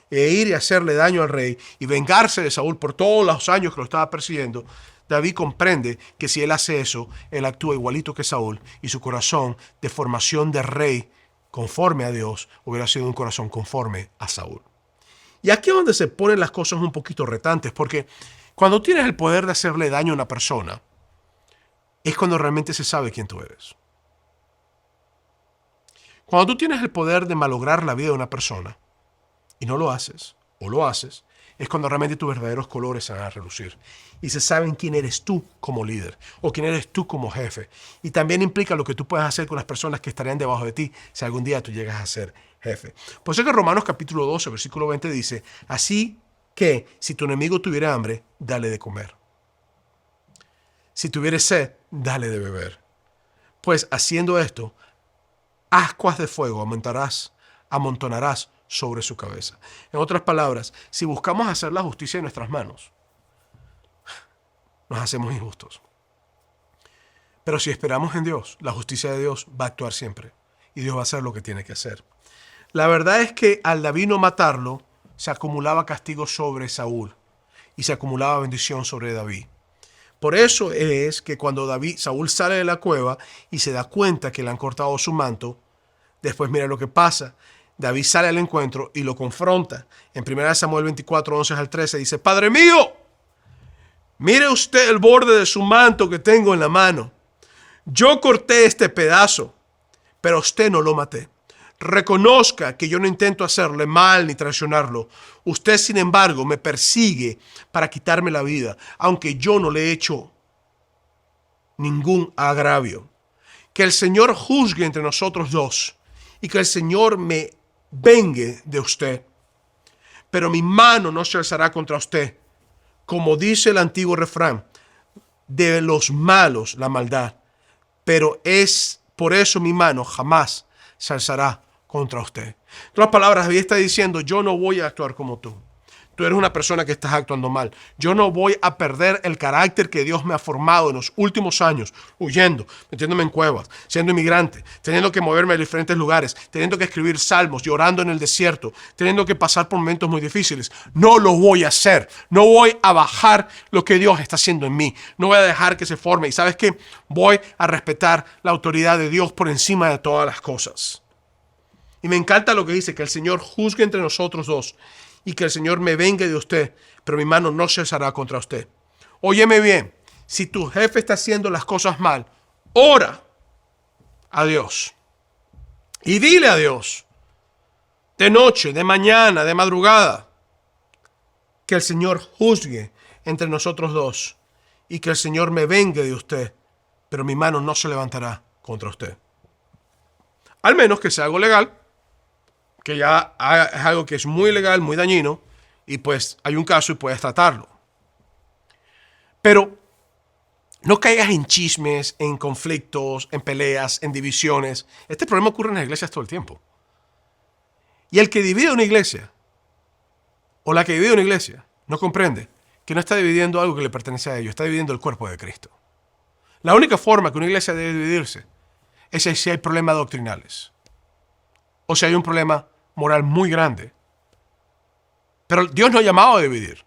e ir y hacerle daño al rey y vengarse de Saúl por todos los años que lo estaba persiguiendo, David comprende que si él hace eso, él actúa igualito que Saúl y su corazón de formación de rey conforme a Dios hubiera sido un corazón conforme a Saúl. Y aquí es donde se ponen las cosas un poquito retantes, porque cuando tienes el poder de hacerle daño a una persona, es cuando realmente se sabe quién tú eres. Cuando tú tienes el poder de malograr la vida de una persona y no lo haces, o lo haces, es cuando realmente tus verdaderos colores se van a relucir. Y se saben quién eres tú como líder o quién eres tú como jefe. Y también implica lo que tú puedes hacer con las personas que estarían debajo de ti si algún día tú llegas a ser jefe. Por eso que Romanos capítulo 12, versículo 20 dice, así que si tu enemigo tuviera hambre, dale de comer. Si tuviere sed, dale de beber. Pues haciendo esto, ascuas de fuego amontonarás sobre su cabeza. En otras palabras, si buscamos hacer la justicia en nuestras manos, nos hacemos injustos. Pero si esperamos en Dios, la justicia de Dios va a actuar siempre y Dios va a hacer lo que tiene que hacer. La verdad es que al David no matarlo, se acumulaba castigo sobre Saúl y se acumulaba bendición sobre David. Por eso es que cuando Saúl sale de la cueva y se da cuenta que le han cortado su manto, después mira lo que pasa. David sale al encuentro y lo confronta. En 1 Samuel 24, 11 al 13 dice, Padre mío, mire usted el borde de su manto que tengo en la mano. Yo corté este pedazo, pero usted no lo maté. Reconozca que yo no intento hacerle mal ni traicionarlo. Usted, sin embargo, me persigue para quitarme la vida, aunque yo no le he hecho ningún agravio. Que el Señor juzgue entre nosotros dos y que el Señor me vengue de usted. Pero mi mano no se alzará contra usted. Como dice el antiguo refrán, de los malos la maldad, pero es por eso mi mano jamás se alzará contra usted. En otras palabras, David está diciendo, yo no voy a actuar como tú. tú eres una persona que estás actuando mal. Yo no voy a perder el carácter que Dios me ha formado en los últimos años, huyendo, metiéndome en cuevas, siendo inmigrante, teniendo que moverme a diferentes lugares, teniendo que escribir salmos, llorando en el desierto, teniendo que pasar por momentos muy difíciles. No lo voy a hacer. No voy a bajar lo que Dios está haciendo en mí. No voy a dejar que se forme. ¿Y sabes qué? Voy a respetar la autoridad de Dios por encima de todas las cosas. Y me encanta lo que dice, que el Señor juzgue entre nosotros dos y que el Señor me vengue de usted, pero mi mano no cesará contra usted. Óyeme bien, si tu jefe está haciendo las cosas mal, ora a Dios y dile a Dios, de noche, de mañana, de madrugada, que el Señor juzgue entre nosotros dos y que el Señor me vengue de usted, pero mi mano no se levantará contra usted. Al menos que sea algo legal, que ya es algo que es muy legal, muy dañino, y pues hay un caso y puedes tratarlo. Pero no caigas en chismes, en conflictos, en peleas, en divisiones. Este problema ocurre en las iglesias todo el tiempo. Y el que divide una iglesia, o la que divide una iglesia, no comprende que no está dividiendo algo que le pertenece a ellos, está dividiendo el cuerpo de Cristo. La única forma que una iglesia debe dividirse es si hay problemas doctrinales, o si hay un problema moral muy grande. Pero Dios no ha llamado a dividir.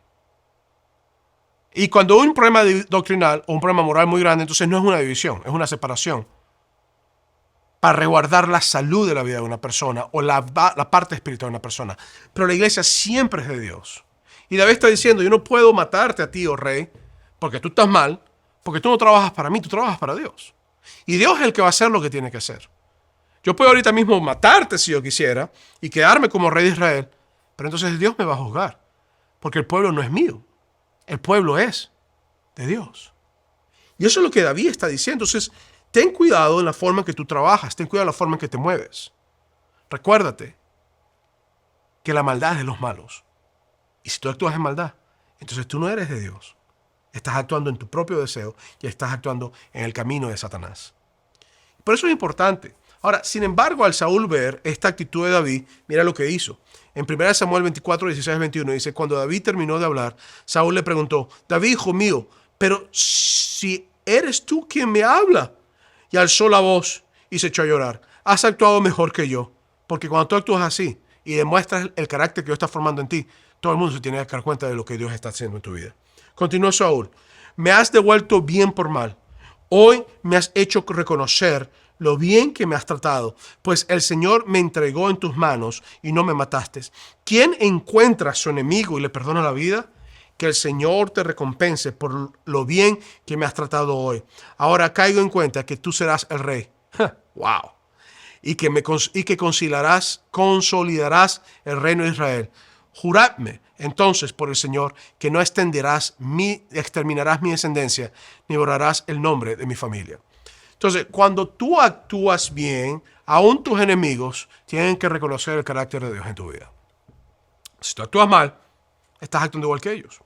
Y cuando hay un problema doctrinal o un problema moral muy grande, entonces no es una división, es una separación para resguardar la salud de la vida de una persona o la parte espiritual de una persona. Pero la iglesia siempre es de Dios. Y David está diciendo, yo no puedo matarte a ti, oh rey, porque tú estás mal, porque tú no trabajas para mí, tú trabajas para Dios. Y Dios es el que va a hacer lo que tiene que hacer. Yo puedo ahorita mismo matarte si yo quisiera y quedarme como rey de Israel, pero entonces Dios me va a juzgar, porque el pueblo no es mío, el pueblo es de Dios. Y eso es lo que David está diciendo. Entonces, ten cuidado en la forma en que tú trabajas, ten cuidado en la forma en que te mueves. Recuérdate que la maldad es de los malos. Y si tú actúas en maldad, entonces tú no eres de Dios. Estás actuando en tu propio deseo y estás actuando en el camino de Satanás. Por eso es importante. Ahora, sin embargo, al Saúl ver esta actitud de David, mira lo que hizo. En 1 Samuel 24, 16, 21 dice, cuando David terminó de hablar, Saúl le preguntó, David, hijo mío, pero si eres tú quien me habla. Y alzó la voz y se echó a llorar. Has actuado mejor que yo, porque cuando tú actúas así y demuestras el carácter que Dios está formando en ti, todo el mundo se tiene que dar cuenta de lo que Dios está haciendo en tu vida. Continuó Saúl, me has devuelto bien por mal. Hoy me has hecho reconocer lo bien que me has tratado, pues el Señor me entregó en tus manos y no me mataste. ¿Quién encuentra a su enemigo y le perdona la vida? Que el Señor te recompense por lo bien que me has tratado hoy. Ahora caigo en cuenta que tú serás el rey. ¡Wow! Y que consolidarás el reino de Israel. Juradme entonces por el Señor que no exterminarás mi descendencia, ni borrarás el nombre de mi familia. Entonces, cuando tú actúas bien, aún tus enemigos tienen que reconocer el carácter de Dios en tu vida. Si tú actúas mal, estás actuando igual que ellos.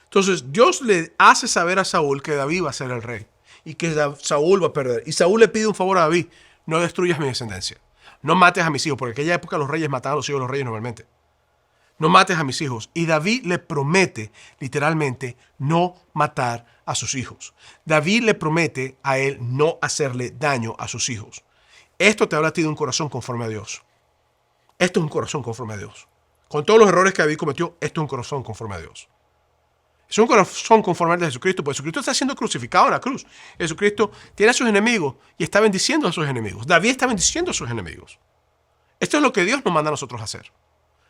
Entonces, Dios le hace saber a Saúl que David va a ser el rey y que Saúl va a perder. Y Saúl le pide un favor a David, no destruyas mi descendencia. No mates a mis hijos, porque en aquella época los reyes mataban a los hijos de los reyes normalmente. No mates a mis hijos. Y David le promete, literalmente, no matar a sus hijos. David le promete a él no hacerle daño a sus hijos. Esto te habla a ti de un corazón conforme a Dios. Esto es un corazón conforme a Dios. Con todos los errores que David cometió, esto es un corazón conforme a Dios. Es un corazón conforme al de Jesucristo, porque Jesucristo está siendo crucificado en la cruz. Jesucristo tiene a sus enemigos y está bendiciendo a sus enemigos. David está bendiciendo a sus enemigos. Esto es lo que Dios nos manda a nosotros a hacer.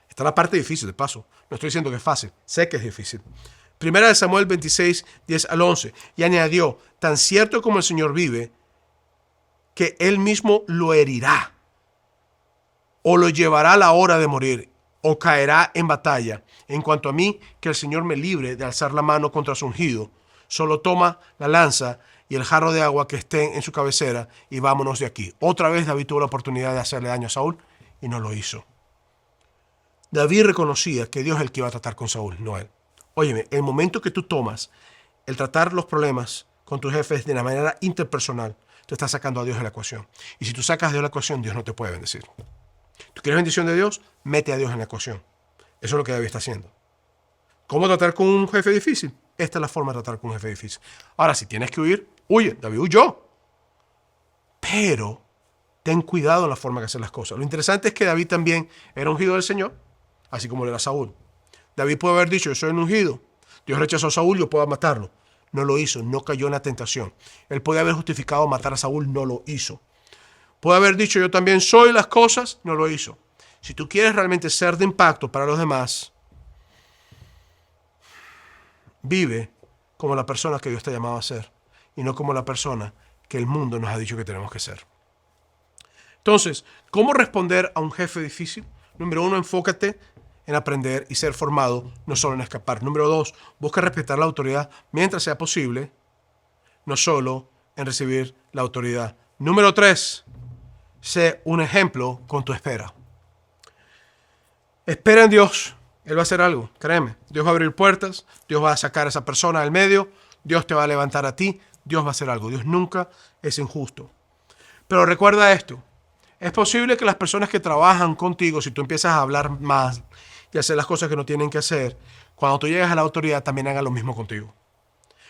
Está la parte difícil, de paso. No estoy diciendo que es fácil. Sé que es difícil. 1 Samuel 26, 10 al 11. Y añadió, tan cierto como el Señor vive, que Él mismo lo herirá, o lo llevará a la hora de morir, o caerá en batalla. En cuanto a mí, que el Señor me libre de alzar la mano contra su ungido. Solo toma la lanza y el jarro de agua que esté en su cabecera y vámonos de aquí. Otra vez David tuvo la oportunidad de hacerle daño a Saúl y no lo hizo. David reconocía que Dios es el que iba a tratar con Saúl, no él. Óyeme, el momento que tú tomas el tratar los problemas con tus jefes de una manera interpersonal, tú estás sacando a Dios de la ecuación. Y si tú sacas a Dios de la ecuación, Dios no te puede bendecir. ¿Tú quieres bendición de Dios? Mete a Dios en la ecuación. Eso es lo que David está haciendo. ¿Cómo tratar con un jefe difícil? Esta es la forma de tratar con un jefe difícil. Ahora, si tienes que huir, huye. David huyó. Pero ten cuidado en la forma que hacer las cosas. Lo interesante es que David también era ungido del Señor, así como lo era Saúl. David puede haber dicho, yo soy un ungido. Dios rechazó a Saúl, yo puedo matarlo. No lo hizo, no cayó en la tentación. Él puede haber justificado matar a Saúl, no lo hizo. Puede haber dicho, yo también soy las cosas, no lo hizo. Si tú quieres realmente ser de impacto para los demás, vive como la persona que Dios te ha llamado a ser y no como la persona que el mundo nos ha dicho que tenemos que ser. Entonces, ¿cómo responder a un jefe difícil? Número 1, enfócate en aprender y ser formado, no solo en escapar. Número 2, busca respetar la autoridad mientras sea posible, no solo en recibir la autoridad. Número 3, sé un ejemplo con tu espera. Espera en Dios. Él va a hacer algo, créeme. Dios va a abrir puertas, Dios va a sacar a esa persona del medio, Dios te va a levantar a ti, Dios va a hacer algo. Dios nunca es injusto. Pero recuerda esto, es posible que las personas que trabajan contigo, si tú empiezas a hablar más y hacer las cosas que no tienen que hacer, cuando tú llegas a la autoridad también hagan lo mismo contigo.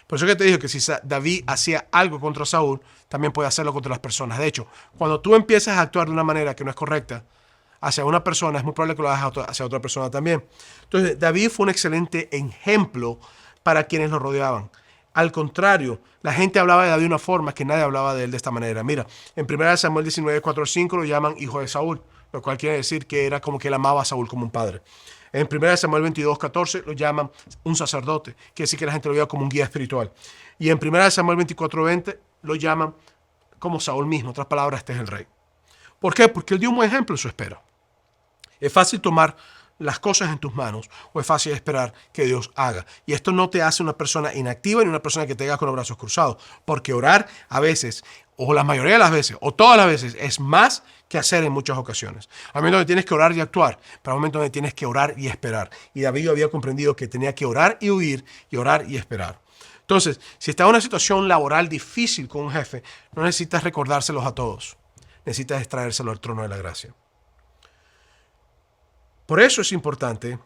Por eso que te dije que si David hacía algo contra Saúl, también puede hacerlo contra las personas. De hecho, cuando tú empiezas a actuar de una manera que no es correcta hacia una persona, es muy probable que lo hagas hacia otra persona también. Entonces, David fue un excelente ejemplo para quienes lo rodeaban. Al contrario, la gente hablaba de David de una forma que nadie hablaba de él de esta manera. Mira, en 1 Samuel 19, 4 al 5 lo llaman hijo de Saúl, lo cual quiere decir que era como que él amaba a Saúl como un padre. En 1 Samuel 22, 14 lo llaman un sacerdote, quiere decir que la gente lo veía como un guía espiritual. Y en 1 Samuel 24, 20 lo llaman como Saúl mismo, en otras palabras, este es el rey. ¿Por qué? Porque él dio un buen ejemplo en su espera. Es fácil tomar las cosas en tus manos o es fácil esperar que Dios haga. Y esto no te hace una persona inactiva ni una persona que te haga con los brazos cruzados, porque orar a veces, o la mayoría de las veces, o todas las veces, es más que hacer en muchas ocasiones. Hay momentos donde tienes que orar y actuar, pero hay momentos donde tienes que orar y esperar. Y David había comprendido que tenía que orar y huir y orar y esperar. Entonces, si está en una situación laboral difícil con un jefe, no necesitas recordárselos a todos. Necesitas extraérselo al trono de la gracia. Por eso es importante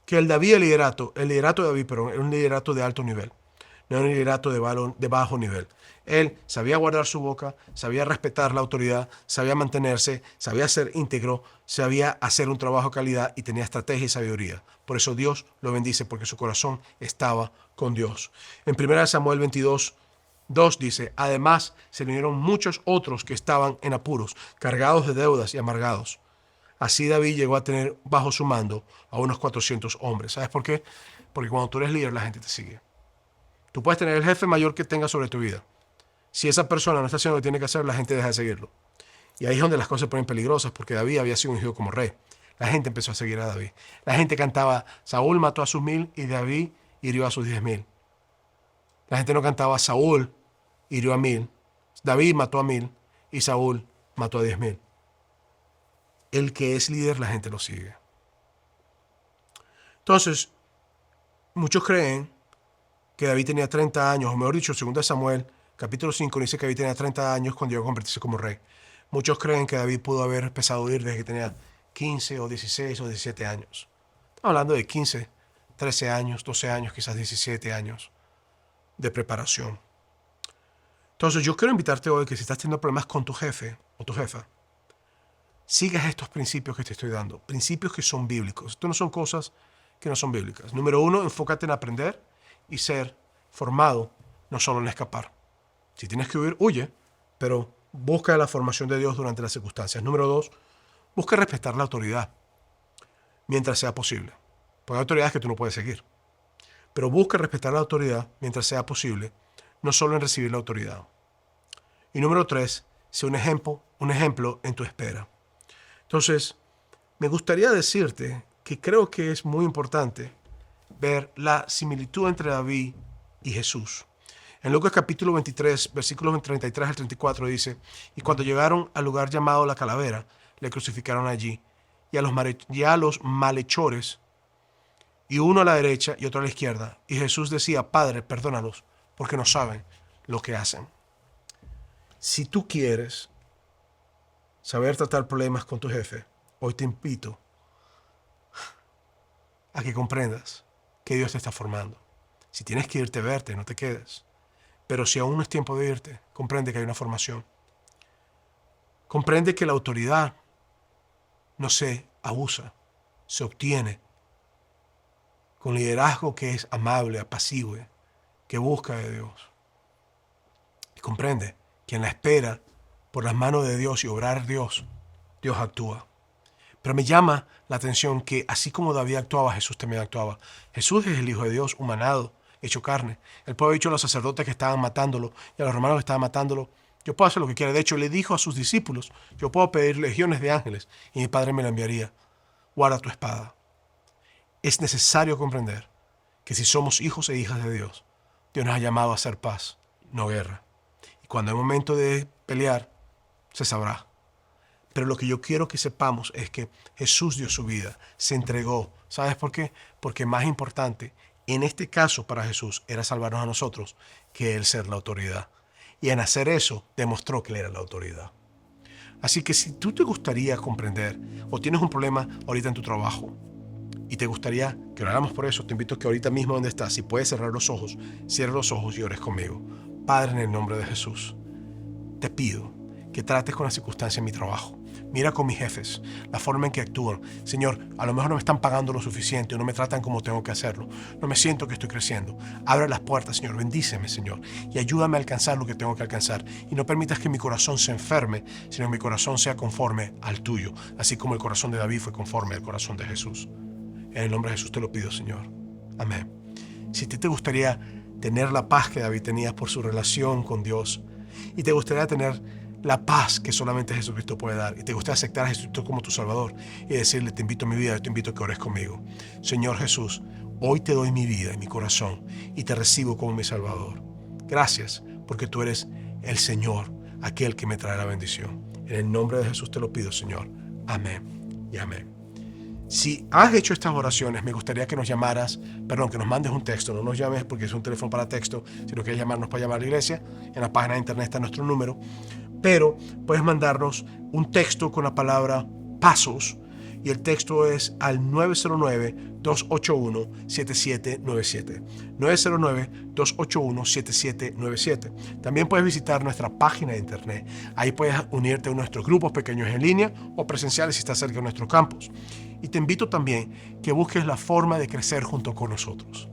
que el liderato de David, perdón, era un liderato de alto nivel, no era un liderato de bajo nivel. Él sabía guardar su boca, sabía respetar la autoridad, sabía mantenerse, sabía ser íntegro, sabía hacer un trabajo de calidad y tenía estrategia y sabiduría. Por eso Dios lo bendice, porque su corazón estaba con Dios. En 1 Samuel 22, 2 dice, además se le unieron muchos otros que estaban en apuros, cargados de deudas y amargados. Así David llegó a tener bajo su mando a unos 400 hombres. ¿Sabes por qué? Porque cuando tú eres líder, la gente te sigue. Tú puedes tener el jefe mayor que tengas sobre tu vida. Si esa persona no está haciendo lo que tiene que hacer, la gente deja de seguirlo. Y ahí es donde las cosas se ponen peligrosas, porque David había sido ungido como rey. La gente empezó a seguir a David. La gente cantaba, Saúl mató a sus 1000 y David hirió a sus 10,000. La gente no cantaba, Saúl hirió a 1000, David mató a 1000 y Saúl mató a 10,000. El que es líder, la gente lo sigue. Entonces, muchos creen que David tenía 30 años, o mejor dicho, 2 Samuel, capítulo 5, dice que David tenía 30 años cuando llegó a convertirse como rey. Muchos creen que David pudo haber empezado a huir desde que tenía 15 o 16 o 17 años. Estamos hablando de 15, 13 años, 12 años, quizás 17 años de preparación. Entonces, yo quiero invitarte hoy que si estás teniendo problemas con tu jefe o tu jefa, sigas estos principios que te estoy dando, principios que son bíblicos. Esto no son cosas que no son bíblicas. Número 1, enfócate en aprender y ser formado, no solo en escapar. Si tienes que huir, huye, pero busca la formación de Dios durante las circunstancias. Número 2, busca respetar la autoridad mientras sea posible. Porque hay autoridades que tú no puedes seguir. Pero busca respetar la autoridad mientras sea posible, no solo en recibir la autoridad. Y número 3, sé un ejemplo en tu espera. Entonces, me gustaría decirte que creo que es muy importante ver la similitud entre David y Jesús. En Lucas capítulo 23, versículos 33 al 34 dice, y cuando llegaron al lugar llamado La Calavera, le crucificaron allí, y a los malhechores, y uno a la derecha y otro a la izquierda. Y Jesús decía, Padre, perdónalos, porque no saben lo que hacen. Si tú quieres saber tratar problemas con tu jefe, hoy te invito a que comprendas que Dios te está formando. Si tienes que irte, verte, no te quedes. Pero si aún no es tiempo de irte, comprende que hay una formación. Comprende que la autoridad no se abusa, se obtiene con liderazgo que es amable, apacible, que busca de Dios. Y comprende que en la espera por las manos de Dios y obrar Dios, Dios actúa. Pero me llama la atención que así como David actuaba, Jesús también actuaba. Jesús es el Hijo de Dios, humanado, hecho carne. Él puede haber dicho a los sacerdotes que estaban matándolo y a los romanos que estaban matándolo: yo puedo hacer lo que quiera. De hecho, le dijo a sus discípulos: yo puedo pedir legiones de ángeles y mi Padre me la enviaría. Guarda tu espada. Es necesario comprender que si somos hijos e hijas de Dios, Dios nos ha llamado a hacer paz, no guerra. Y cuando es momento de pelear, se sabrá. Pero lo que yo quiero que sepamos es que Jesús dio su vida, se entregó. ¿Sabes por qué? Porque más importante, en este caso para Jesús, era salvarnos a nosotros que Él ser la autoridad. Y en hacer eso, demostró que Él era la autoridad. Así que si tú te gustaría comprender o tienes un problema ahorita en tu trabajo y te gustaría que oráramos por eso, te invito a que ahorita mismo donde estás, si puedes cerrar los ojos, cierra los ojos y ores conmigo. Padre, en el nombre de Jesús, te pido que trates con la circunstancia en mi trabajo. Mira con mis jefes, la forma en que actúan. Señor, a lo mejor no me están pagando lo suficiente o no me tratan como tengo que hacerlo. No me siento que estoy creciendo. Abre las puertas, Señor. Bendíceme, Señor. Y ayúdame a alcanzar lo que tengo que alcanzar. Y no permitas que mi corazón se enferme, sino que mi corazón sea conforme al tuyo. Así como el corazón de David fue conforme al corazón de Jesús. En el nombre de Jesús te lo pido, Señor. Amén. Si a ti te gustaría tener la paz que David tenía por su relación con Dios, y te gustaría tener la paz que solamente Jesucristo puede dar, y te gustaría aceptar a Jesucristo como tu Salvador y decirle: te invito a mi vida, yo te invito a que ores conmigo. Señor Jesús, hoy te doy mi vida y mi corazón y te recibo como mi Salvador. Gracias porque tú eres el Señor, aquel que me trae la bendición. En el nombre de Jesús te lo pido, Señor. Amén y amén. Si has hecho estas oraciones, me gustaría que nos llamaras, que nos mandes un texto. No nos llames porque es un teléfono para texto, sino que quieres llamarnos para llamar a la iglesia. En la página de internet está nuestro número. Pero puedes mandarnos un texto con la palabra pasos, y el texto es al 909-281-7797. 909-281-7797. También puedes visitar nuestra página de internet. Ahí puedes unirte a nuestros grupos pequeños en línea o presenciales si estás cerca de nuestro campus. Y te invito también que busques la forma de crecer junto con nosotros.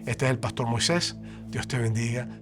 Este es el Pastor Moisés. Dios te bendiga.